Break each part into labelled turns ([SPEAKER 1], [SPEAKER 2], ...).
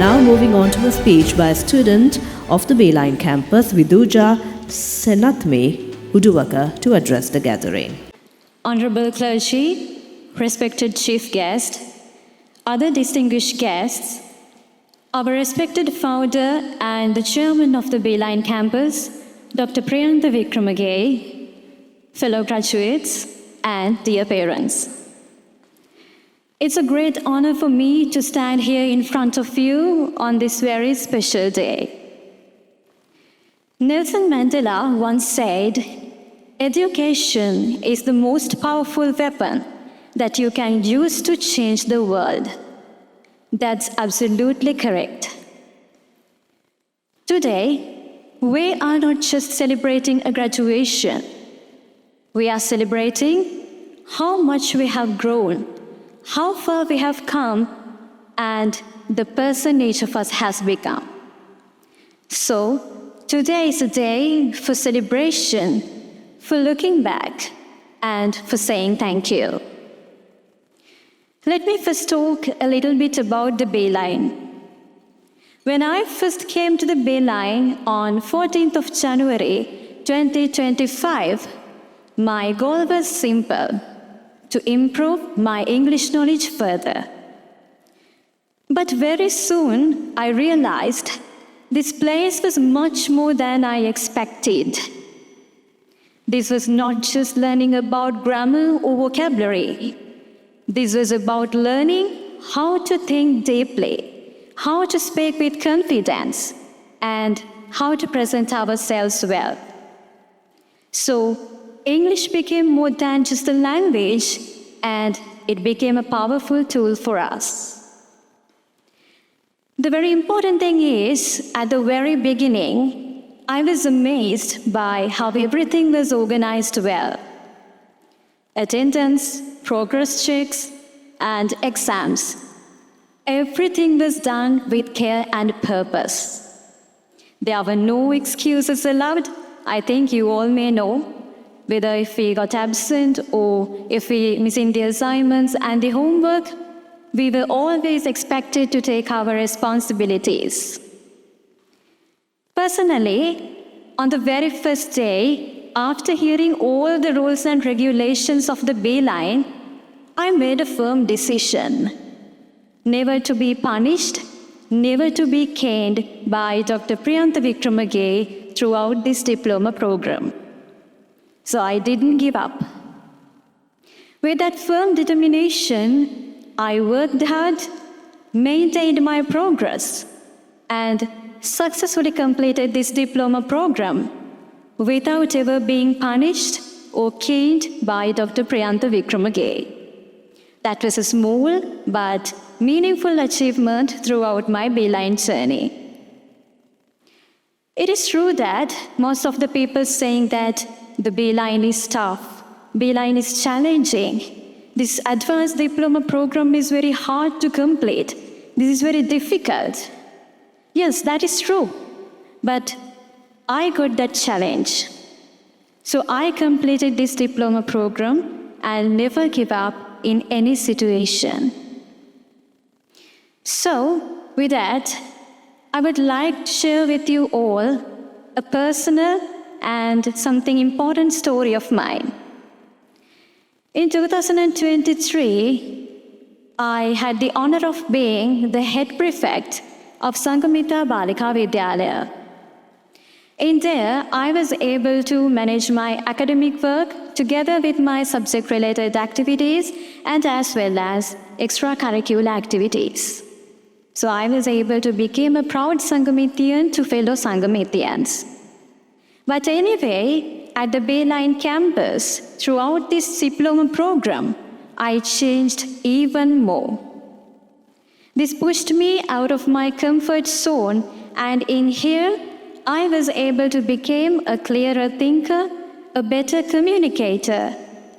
[SPEAKER 1] Now moving on to a speech by a student of the Beeline Campus, Viduja, Senathmi, Uduvaka, to address the gathering.
[SPEAKER 2] Honorable clergy, respected chief guest, other distinguished guests, our respected founder and the chairman of the Beeline Campus, Dr. Priyantha Wickramage, fellow graduates, and dear parents. It's a great honor for me to stand here in front of you on this very special day. Nelson Mandela once said, "Education is the most powerful weapon that you can use to change the world." That's absolutely correct. Today, we are not just celebrating a graduation. We are celebrating how much we have grown, how far we have come, and the person each of us has become. So, today is a day for celebration, for looking back, and for saying thank you. Let me first talk a little bit about the Beeline. When I first came to the Beeline on 14th of January 2025, my goal was simple: to improve my English knowledge further. But very soon, I realized this place was much more than I expected. This was not just learning about grammar or vocabulary. This was about learning how to think deeply, how to speak with confidence, and how to present ourselves well. So, English became more than just a language, and it became a powerful tool for us. The very important thing is, at the very beginning, I was amazed by how everything was organized well. Attendance, progress checks, and exams. Everything was done with care and purpose. There were no excuses allowed. I think you all may know, whether if we got absent or if we missing the assignments and the homework, we were always expected to take our responsibilities. Personally, on the very first day, after hearing all the rules and regulations of the Beeline, I made a firm decision: never to be punished, never to be caned by Dr. Priyantha Wickramage throughout this diploma program. So I didn't give up. With that firm determination, I worked hard, maintained my progress, and successfully completed this diploma program without ever being punished or caned by Dr. Priyantha Wickramage. That was a small but meaningful achievement throughout my Beeline journey. It is true that most of the people saying that the Beeline is tough, Beeline is challenging, this advanced diploma program is very hard to complete, this is very difficult. Yes, that is true, but I got that challenge. So I completed this diploma program and never give up in any situation. So, with that, I would like to share with you all a personal and something important story of mine. In 2023, I had the honor of being the head prefect of Sangamita Balika Vidyalaya. In there, I was able to manage my academic work together with my subject-related activities and as well as extracurricular activities. So I was able to become a proud Sangamitian to fellow Sangamitians. But anyway, at the Beeline Campus, throughout this diploma program, I changed even more. This pushed me out of my comfort zone, and in here, I was able to become a clearer thinker, a better communicator,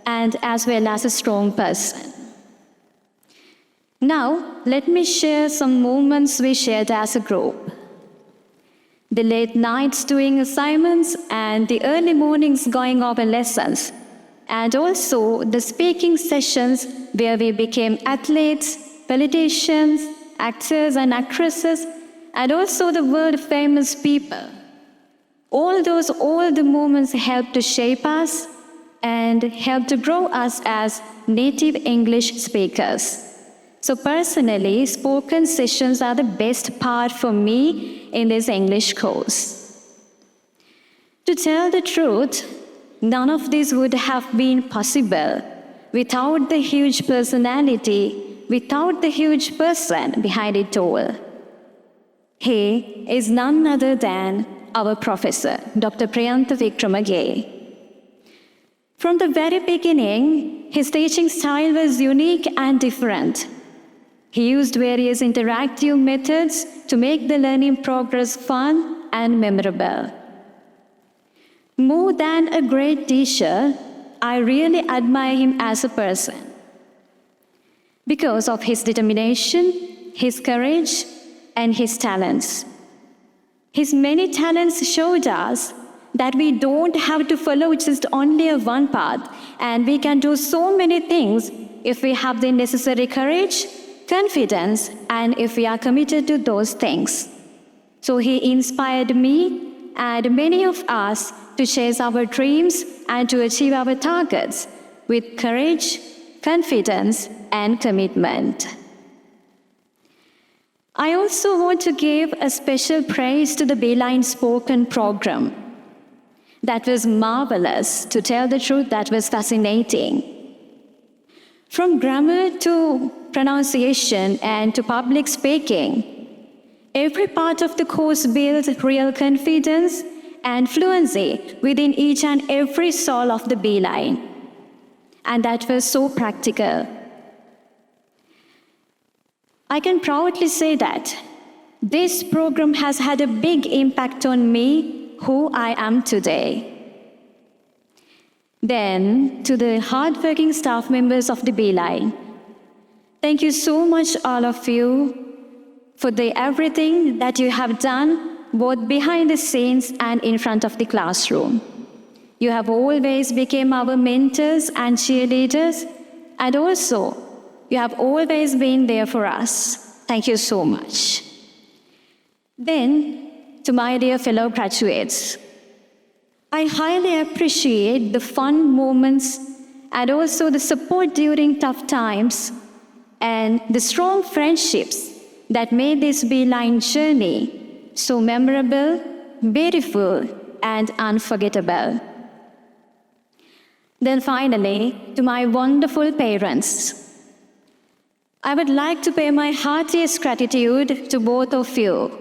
[SPEAKER 2] and as well as a strong person. Now, let me share some moments we shared as a group. The late nights doing assignments and the early mornings going over lessons, and also the speaking sessions where we became athletes, politicians, actors and actresses, and also the world-famous people. All the moments help to shape us and help to grow us as native English speakers. So personally, spoken sessions are the best part for me in this English course. To tell the truth, none of this would have been possible without the huge personality, without the huge person behind it all. He is none other than our professor, Dr. Priyantha Wickramageya. From the very beginning, his teaching style was unique and different. He used various interactive methods to make the learning progress fun and memorable. More than a great teacher, I really admire him as a person because of his determination, his courage, and his talents. His many talents showed us that we don't have to follow just only one path, and we can do so many things if we have the necessary courage, confidence, and if we are committed to those things. So he inspired me and many of us to chase our dreams and to achieve our targets with courage, confidence, and commitment. I also want to give a special praise to the Beeline Spoken program. That was marvelous. To tell the truth, that was fascinating. From grammar to pronunciation and to public speaking, every part of the course builds real confidence and fluency within each and every soul of the Beeline. And that was so practical. I can proudly say that this program has had a big impact on me, who I am today. Then, to the hardworking staff members of the Beeline, thank you so much, all of you, for everything that you have done, both behind the scenes and in front of the classroom. You have always become our mentors and cheerleaders, and also, you have always been there for us. Thank you so much. Then, to my dear fellow graduates, I highly appreciate the fun moments and also the support during tough times and the strong friendships that made this Beeline journey so memorable, beautiful, and unforgettable. Then finally, to my wonderful parents, I would like to pay my heartiest gratitude to both of you.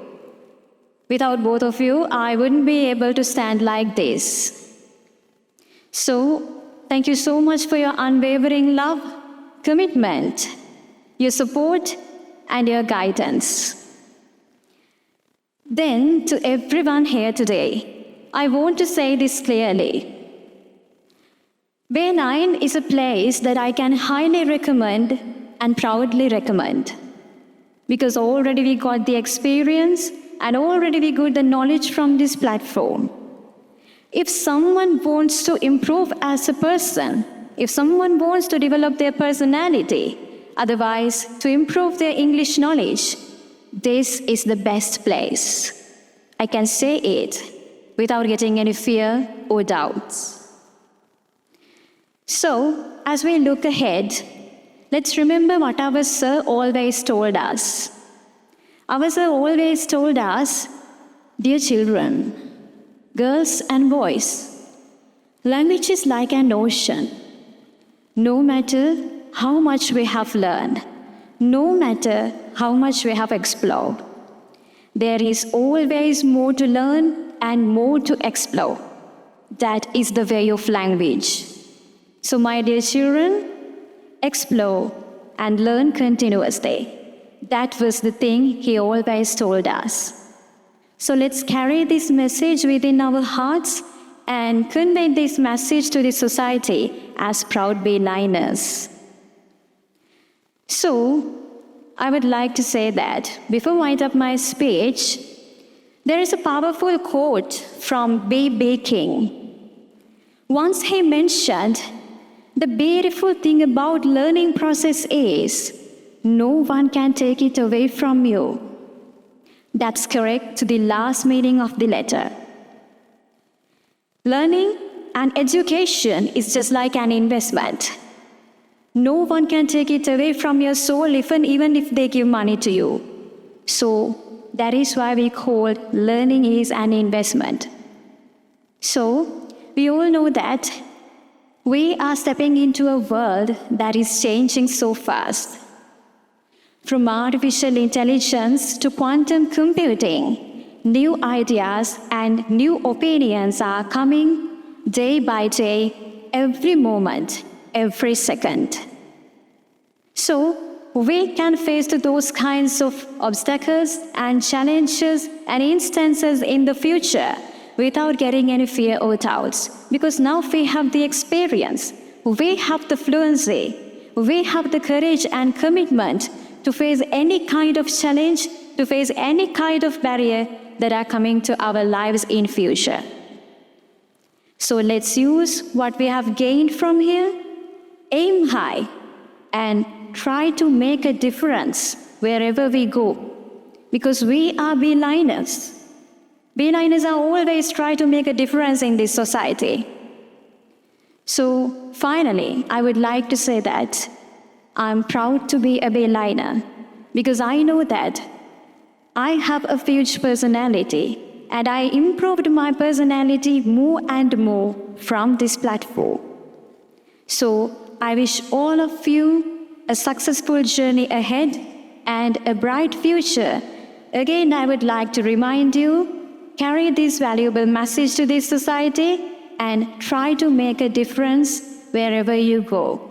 [SPEAKER 2] Without both of you, I wouldn't be able to stand like this. So, thank you so much for your unwavering love, commitment, your support, and your guidance. Then, to everyone here today, I want to say this clearly. Beeline is a place that I can highly recommend and proudly recommend, because already we got the experience and already we got the knowledge from this platform. If someone wants to improve as a person, if someone wants to develop their personality, otherwise to improve their English knowledge, this is the best place. I can say it without getting any fear or doubts. So, as we look ahead, let's remember what our sir always told us. Our sir always told us, dear children, girls and boys, language is like an ocean. No matter how much we have learned, no matter how much we have explored, there is always more to learn and more to explore. That is the way of language. So, my dear children, explore and learn continuously. That was the thing he always told us. So let's carry this message within our hearts and convey this message to the society as proud Beeliners. So, I would like to say that before I wind up my speech, there is a powerful quote from B.B. King. Once he mentioned, the beautiful thing about learning process is No one can take it away from you. That's correct to the last meaning of the letter. Learning and education is just like an investment. No one can take it away from your soul, even if they give money to you. So that is why we call learning is an investment. So we all know that we are stepping into a world that is changing so fast. From artificial intelligence to quantum computing, new ideas and new opinions are coming day by day, every moment, every second. So we can face those kinds of obstacles and challenges and instances in the future without getting any fear or doubts, because now we have the experience, we have the fluency, we have the courage and commitment to face any kind of challenge, to face any kind of barrier that are coming to our lives in future. So let's use what we have gained from here, aim high, and try to make a difference wherever we go, because we are Beeliners. Beeliners are always try to make a difference in this society. So finally, I would like to say that I'm proud to be a Beeliner, because I know that I have a huge personality, and I improved my personality more and more from this platform. So I wish all of you a successful journey ahead and a bright future. Again, I would like to remind you, carry this valuable message to this society and try to make a difference wherever you go.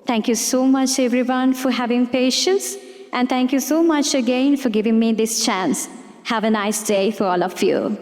[SPEAKER 2] Thank you so much, everyone, for having patience, and thank you so much again for giving me this chance. Have a nice day for all of you.